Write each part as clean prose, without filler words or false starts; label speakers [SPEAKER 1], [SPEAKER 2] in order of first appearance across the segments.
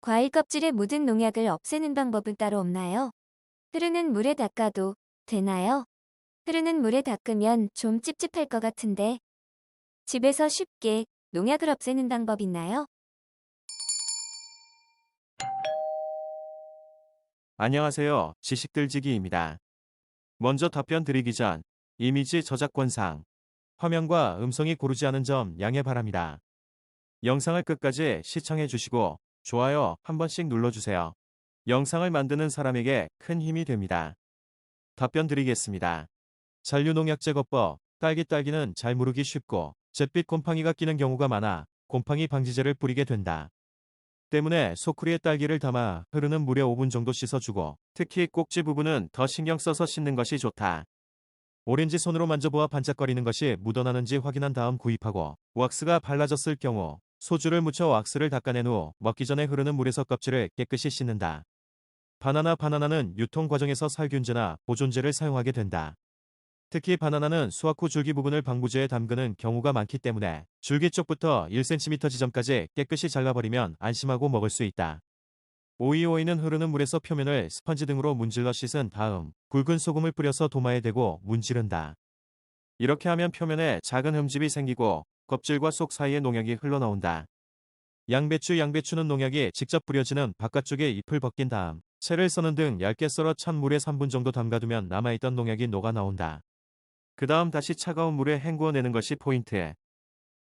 [SPEAKER 1] 과일 껍질에 묻은 농약을 없애는 방법은 따로 없나요? 흐르는 물에 닦아도 되나요? 흐르는 물에 닦으면 좀 찝찝할 것 같은데 집에서 쉽게 농약을 없애는 방법 있나요?
[SPEAKER 2] 안녕하세요. 지식들지기입니다. 먼저 답변 드리기 전 이미지 저작권상 화면과 음성이 고르지 않은 점 양해 바랍니다. 영상을 끝까지 시청해 주시고 좋아요 한 번씩 눌러주세요. 영상을 만드는 사람에게 큰 힘이 됩니다. 답변 드리겠습니다. 잔류농약제거법 딸기는 잘 무르기 쉽고 잿빛 곰팡이가 끼는 경우가 많아 곰팡이 방지제를 뿌리게 된다. 때문에 소쿠리에 딸기를 담아 흐르는 물에 5분 정도 씻어주고 특히 꼭지 부분은 더 신경 써서 씻는 것이 좋다. 오렌지 손으로 만져보아 반짝거리는 것이 묻어나는지 확인한 다음 구입하고 왁스가 발라졌을 경우 소주를 묻혀 왁스를 닦아낸 후 먹기 전에 흐르는 물에서 껍질을 깨끗이 씻는다. 바나나는 유통 과정에서 살균제나 보존제를 사용하게 된다. 특히 바나나는 수확 후 줄기 부분을 방부제에 담그는 경우가 많기 때문에 줄기 쪽부터 1cm 지점까지 깨끗이 잘라버리면 안심하고 먹을 수 있다. 오이는 흐르는 물에서 표면을 스펀지 등으로 문질러 씻은 다음 굵은 소금을 뿌려서 도마에 대고 문지른다. 이렇게 하면 표면에 작은 흠집이 생기고 껍질과 속 사이에 농약이 흘러나온다. 양배추는 농약이 직접 뿌려지는 바깥쪽에 잎을 벗긴 다음 채를 써는 등 얇게 썰어 찬 물에 3분 정도 담가두면 남아있던 농약이 녹아 나온다. 그 다음 다시 차가운 물에 헹구어내는 것이 포인트.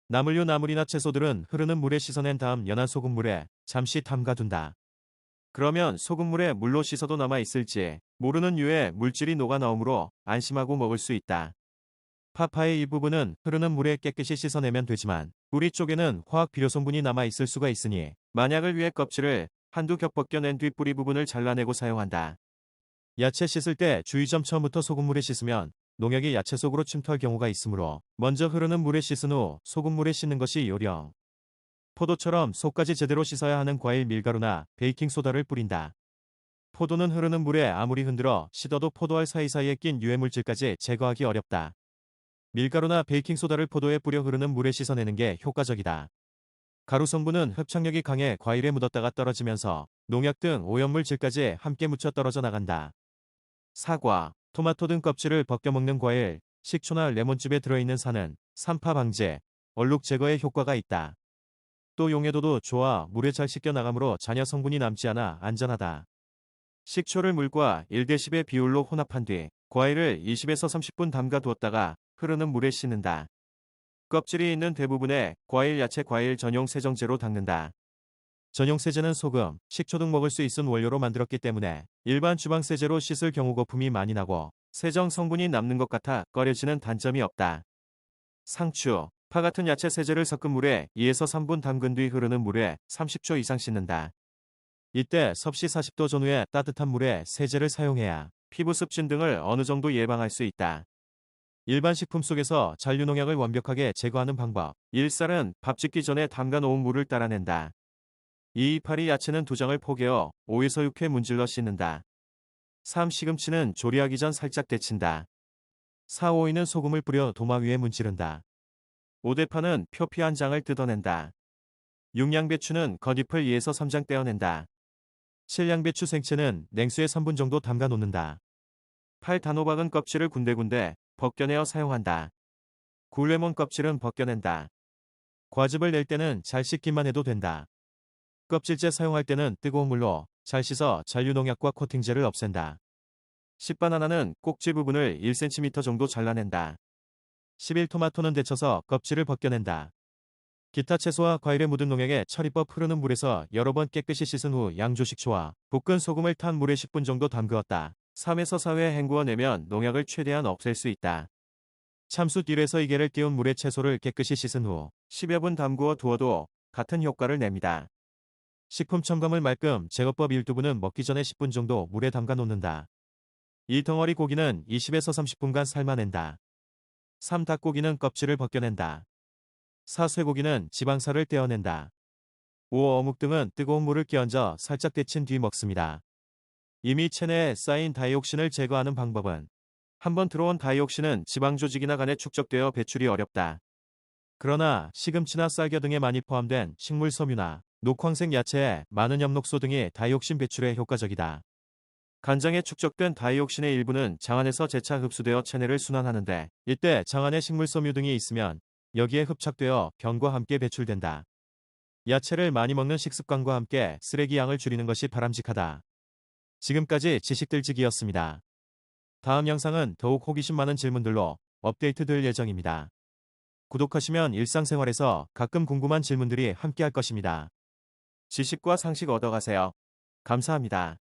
[SPEAKER 2] 나물류 나물이나 채소들은 흐르는 물에 씻어낸 다음 연한 소금물에 잠시 담가둔다. 그러면 소금물에 물로 씻어도 남아있을지 모르는 유에 물질이 녹아 나오므로 안심하고 먹을 수 있다. 파파의 일부분은 흐르는 물에 깨끗이 씻어내면 되지만 뿌리 쪽에는 화학 비료 성분이 남아있을 수가 있으니 만약을 위해 껍질을 한두 겹 벗겨낸 뒤 뿌리 부분을 잘라내고 사용한다. 야채 씻을 때 주의점 처음부터 소금물에 씻으면 농약이 야채 속으로 침투할 경우가 있으므로 먼저 흐르는 물에 씻은 후 소금물에 씻는 것이 요령. 포도처럼 속까지 제대로 씻어야 하는 과일 밀가루나 베이킹소다를 뿌린다. 포도는 흐르는 물에 아무리 흔들어 씻어도 포도알 사이사이에 낀 유해물질까지 제거하기 어렵다. 밀가루나 베이킹소다를 포도에 뿌려 흐르는 물에 씻어내는 게 효과적이다. 가루 성분은 흡착력이 강해 과일에 묻었다가 떨어지면서 농약 등 오염물질까지 함께 묻혀 떨어져 나간다. 사과, 토마토 등 껍질을 벗겨 먹는 과일, 식초나 레몬즙에 들어있는 산은 산파 방제, 얼룩 제거에 효과가 있다. 또 용해도도 좋아 물에 잘 씻겨 나가므로 잔여 성분이 남지 않아 안전하다. 식초를 물과 1대10의 비율로 혼합한 뒤 과일을 20에서 30분 담가 두었다가 흐르는 물에 씻는다. 껍질이 있는 대부분의 과일 야채 과일 전용 세정제로 닦는다. 전용 세제는 소금, 식초 등 먹을 수 있는 원료로 만들었기 때문에 일반 주방 세제로 씻을 경우 거품이 많이 나고 세정 성분이 남는 것 같아 꺼려지는 단점이 없다. 상추, 파 같은 야채 세제를 섞은 물에 2에서 3분 담근 뒤 흐르는 물에 30초 이상 씻는다. 이때 섭씨 40도 전후에 따뜻한 물에 세제를 사용해야 피부 습진 등을 어느 정도 예방할 수 있다. 일반 식품 속에서 잔류농약을 완벽하게 제거하는 방법. 1쌀은 밥 짓기 전에 담가 놓은 물을 따라낸다. 2. 파리 야채는 2장을 포개어 5에서 6회 문질러 씻는다. 3. 시금치는 조리하기 전 살짝 데친다. 4. 오이는 소금을 뿌려 도마 위에 문지른다. 5. 대파는 표피 한 장을 뜯어낸다. 6. 양배추는 겉잎을 2에서 3장 떼어낸다. 7. 양배추 생채는 냉수에 3분 정도 담가 놓는다. 8. 단호박은 껍질을 군데군데 벗겨내어 사용한다. 9. 레몬 껍질은 벗겨낸다. 과즙을 낼 때는 잘 씻기만 해도 된다. 껍질째 사용할 때는 뜨거운 물로 잘 씻어 잔류농약과 코팅제를 없앤다. 10. 바나나는 꼭지 부분을 1cm 정도 잘라낸다. 11. 토마토는 데쳐서 껍질을 벗겨낸다. 기타 채소와 과일에 묻은 농약에 처리법 흐르는 물에서 여러 번 깨끗이 씻은 후 양조식초와 볶은 소금을 탄 물에 10분 정도 담그었다. 3에서 4회 헹구어내면 농약을 최대한 없앨 수 있다. 참숯 1에서 2개를 띄운 물에 채소를 깨끗이 씻은 후 10여 분 담그어 두어도 같은 효과를 냅니다. 식품 첨가물 말끔 제거법 1두부는 먹기 전에 10분 정도 물에 담가 놓는다. 2. 덩어리 고기는 20에서 30분간 삶아낸다. 3. 닭고기는 껍질을 벗겨낸다. 4. 쇠고기는 지방살을 떼어낸다. 5. 어묵 등은 뜨거운 물을 끼얹어 살짝 데친 뒤 먹습니다. 이미 체내에 쌓인 다이옥신을 제거하는 방법은 한번 들어온 다이옥신은 지방 조직이나 간에 축적되어 배출이 어렵다. 그러나 시금치나 쌀겨 등에 많이 포함된 식물 섬유나 녹황색 야채에 많은 엽록소 등이 다이옥신 배출에 효과적이다. 간장에 축적된 다이옥신의 일부는 장안에서 재차 흡수되어 체내를 순환하는데, 이때 장안에 식물섬유 등이 있으면 여기에 흡착되어 병과 함께 배출된다. 야채를 많이 먹는 식습관과 함께 쓰레기 양을 줄이는 것이 바람직하다. 지금까지 지식들지기였습니다. 다음 영상은 더욱 호기심 많은 질문들로 업데이트될 예정입니다. 구독하시면 일상생활에서 가끔 궁금한 질문들이 함께할 것입니다. 지식과 상식 얻어가세요. 감사합니다.